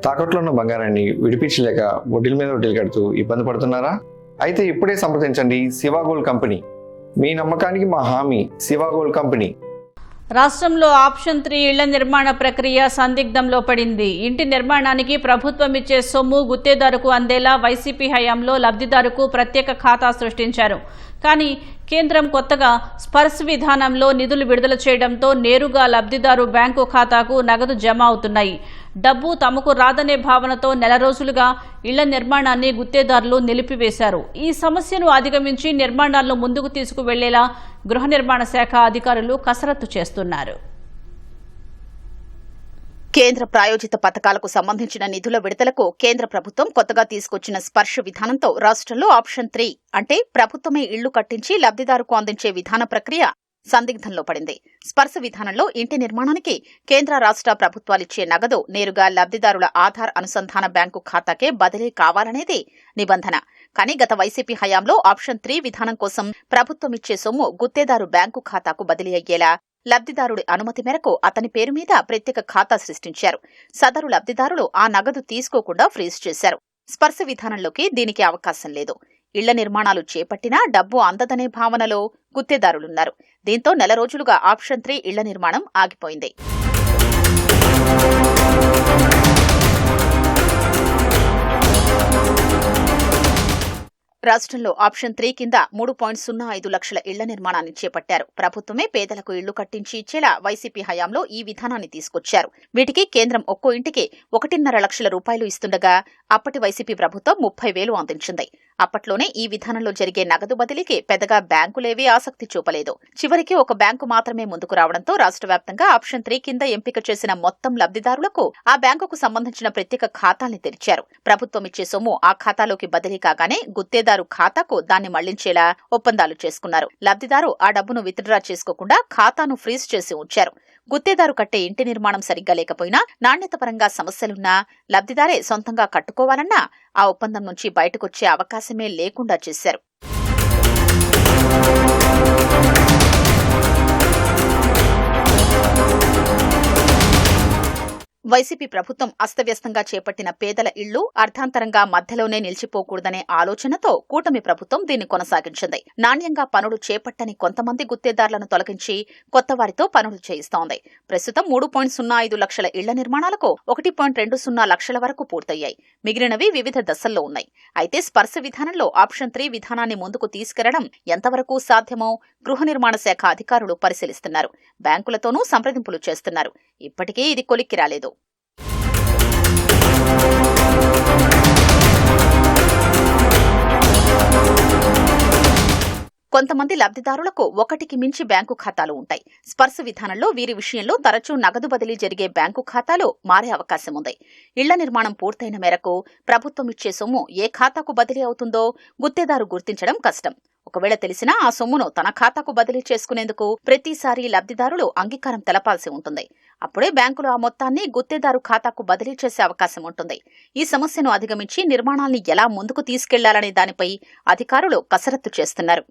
తాకట్లో ఉన్న బంగారాన్ని విడిపించలేక వడ్డీల మీద వడ్డీలు కడుతూ ఇబ్బంది పడుతున్నారా? అయితే ఇప్పుడే సంప్రదించండి శివ గోల్డ్ కంపెనీ. మీ నమ్మకానికి మా హామీ శివ గోల్డ్ కంపెనీ. రాష్ట్రంలో ఆప్షన్ 3 ఇళ్ల నిర్మాణ ప్రక్రియ సందిగ్ధంలో పడింది. ఇంటి నిర్మాణానికి ప్రభుత్వం ఇచ్చే సొమ్ము గుత్తేదారుకు అందేలా వైసీపీ హయాంలో లబ్ధిదారుకు ప్రత్యేక ఖాతా సృష్టించారు. కానీ కేంద్రం కొత్తగా స్పర్శ విధానంలో నిధులు విడుదల చేయడంతో నేరుగా లబ్ధిదారు బ్యాంకు ఖాతాకు నగదు జమ అవుతున్నాయి. డబ్బు తమకు రాదనే భావనతో నెల రోజులుగా ఇళ్ల నిర్మాణాన్ని గుత్తేదారులు నిలిపివేశారు. ఈ సమస్యను అధిగమించి నిర్మాణాలను ముందుకు తీసుకువెళ్లేలా గృహ నిర్మాణ శాఖ అధికారులు కసరత్తు చేస్తున్నారు. కేంద్ర ప్రాయోజిత పథకాలకు సంబంధించిన నిధుల విడుదలకు కేంద్ర ప్రభుత్వం కొత్తగా తీసుకొచ్చిన స్పర్శ విధానంతో రాష్ట్రంలో ఆప్షన్ 3 అంటే ప్రభుత్వమే ఇళ్లు కట్టించి లబ్ధిదారుకు అందించే విధాన ప్రక్రియ సందిగ్ధంలో పడింది. స్పర్శ విధానంలో ఇంటి నిర్మాణానికి కేంద్ర రాష్ట్ర ప్రభుత్వాలిచ్చే నగదు నేరుగా లబ్ధిదారుల ఆధార్ అనుసంధాన బ్యాంకు ఖాతాకే బదిలీ కావాలనేది నిబంధన. కానీ గత వైసీపీ హయాంలో ఆప్షన్ 3 విధానం కోసం ప్రభుత్వం ఇచ్చే సొమ్ము గుత్తేదారు బ్యాంకు ఖాతాకు బదిలీ అయ్యేలా లబ్ధిదారుడి అనుమతి మేరకు అతని పేరు మీద ప్రత్యేక ఖాతా సృష్టించారు. సదరు లబ్ధిదారులు ఆ నగదు తీసుకోకుండా ఫ్రీజ్ చేశారు. స్పర్శ విధానంలోకి దీనికి అవకాశం లేదు. ఇళ్ల నిర్మాణాలు చేపట్టినా డబ్బు అందదనే భావనలో గుత్తేదారులున్నారు. దీంతో నెల రోజులుగా ఆప్షన్ 3 ఇళ్ల నిర్మాణం ఆగిపోయింది. రాష్ట్రంలో ఆప్షన్ 3 కింద 3.05 లక్షల ఇళ్ల నిర్మాణాన్ని చేపట్టారు. ప్రభుత్వమే పేదలకు ఇళ్లు కట్టించి ఇచ్చేలా వైసీపీ హయాంలో ఈ విధానాన్ని తీసుకొచ్చారు. వీటికి కేంద్రం ఒక్కో ఇంటికి 1.5 లక్షల రూపాయలు ఇస్తుండగా అప్పటి వైసీపీ ప్రభుత్వం 30,000 అందించింది. అప్పట్లోనే ఈ విధానంలో జరిగే నగదు బదిలీకి పెద్దగా బ్యాంకులేవీ ఆసక్తి చూపలేదు. చివరికి ఒక బ్యాంకు మాత్రమే ముందుకు రావడంతో రాష్ట్ర వ్యాప్తంగా ఆప్షన్ 3 కింద ఎంపిక చేసిన మొత్తం లబ్ధిదారులకు ఆ బ్యాంకుకు సంబంధించిన ప్రత్యేక ఖాతాల్ని తెరిచారు. ప్రభుత్వం ఇచ్చే సొమ్ము ఆ ఖాతాలోకి బదిలీ కాగానే గుత్తేదారు ఖాతాకు దాన్ని మళ్లించేలా ఒప్పందాలు చేసుకున్నారు. లబ్ధిదారు ఆ డబ్బును విత్డ్రా చేసుకోకుండా ఖాతాను ఫ్రీజ్ చేసి ఉంచారు. గుత్తేదారు కట్టే ఇంటి నిర్మాణం సరిగ్గా లేకపోయినా, నాణ్యత పరంగా సమస్యలున్నా, లబ్ధిదారే సొంతంగా కట్టుకోవాలన్నా ఆ ఒప్పందం నుంచి బయటకొచ్చే అవకాశమే లేకుండా చేశారు. వైసీపీ ప్రభుత్వం అస్తవ్యస్తంగా చేపట్టిన పేదల ఇళ్లు అర్థాంతరంగా మధ్యలోనే నిలిచిపోకూడదనే ఆలోచనతో కూటమి ప్రభుత్వం దీన్ని కొనసాగించింది. నాణ్యంగా పనులు చేపట్టని కొంతమంది గుత్తేదారులను తొలగించి కొత్తవారితో పనులు చేయిస్తోంది. ప్రస్తుతం 3.05 లక్షల ఇళ్ల నిర్మాణాలకు 1.20 లక్షల వరకు పూర్తయ్యాయి. మిగిలినవి వివిధ దశల్లో ఉన్నాయి. అయితే స్పర్శ విధానంలో ఆప్షన్ 3 విధానాన్ని ముందుకు తీసుకెళ్లడం ఎంతవరకు సాధ్యమో గృహ నిర్మాణ శాఖ అధికారులు పరిశీలిస్తున్నారు. బ్యాంకులతోనూ సంప్రదింపులు చేస్తున్నారు. ఇప్పటికీ ఇది కొలిక్కి రాలేదు. కొంతమంది లబ్ధిదారులకు ఒకటికి మించి బ్యాంకు ఖాతాలు ఉంటాయి. స్పర్శ విధానంలో వీరి విషయంలో తరచూ నగదు బదిలీ జరిగే బ్యాంకు ఖాతాలు మారే అవకాశం ఉంది. ఇళ్ల నిర్మాణం పూర్తయిన మేరకు ప్రభుత్వం ఇచ్చే సొమ్ము ఏ ఖాతాకు బదిలీ అవుతుందో గుత్తేదారు గుర్తించడం కష్టం. ఒకవేళ తెలిసినా ఆ సొమ్మును తన ఖాతాకు బదిలీ చేసుకునేందుకు ప్రతిసారి లబ్ధిదారులు అంగీకారం తెలపాల్సి ఉంటుంది. అప్పుడే బ్యాంకులు ఆ మొత్తాన్ని గుత్తేదారు ఖాతాకు బదిలీ చేసే అవకాశం ఉంటుంది. ఈ సమస్యను అధిగమించి నిర్మాణాల్ని ఎలా ముందుకు తీసుకెళ్లాలనే దానిపై అధికారులు కసరత్తు చేస్తున్నారు.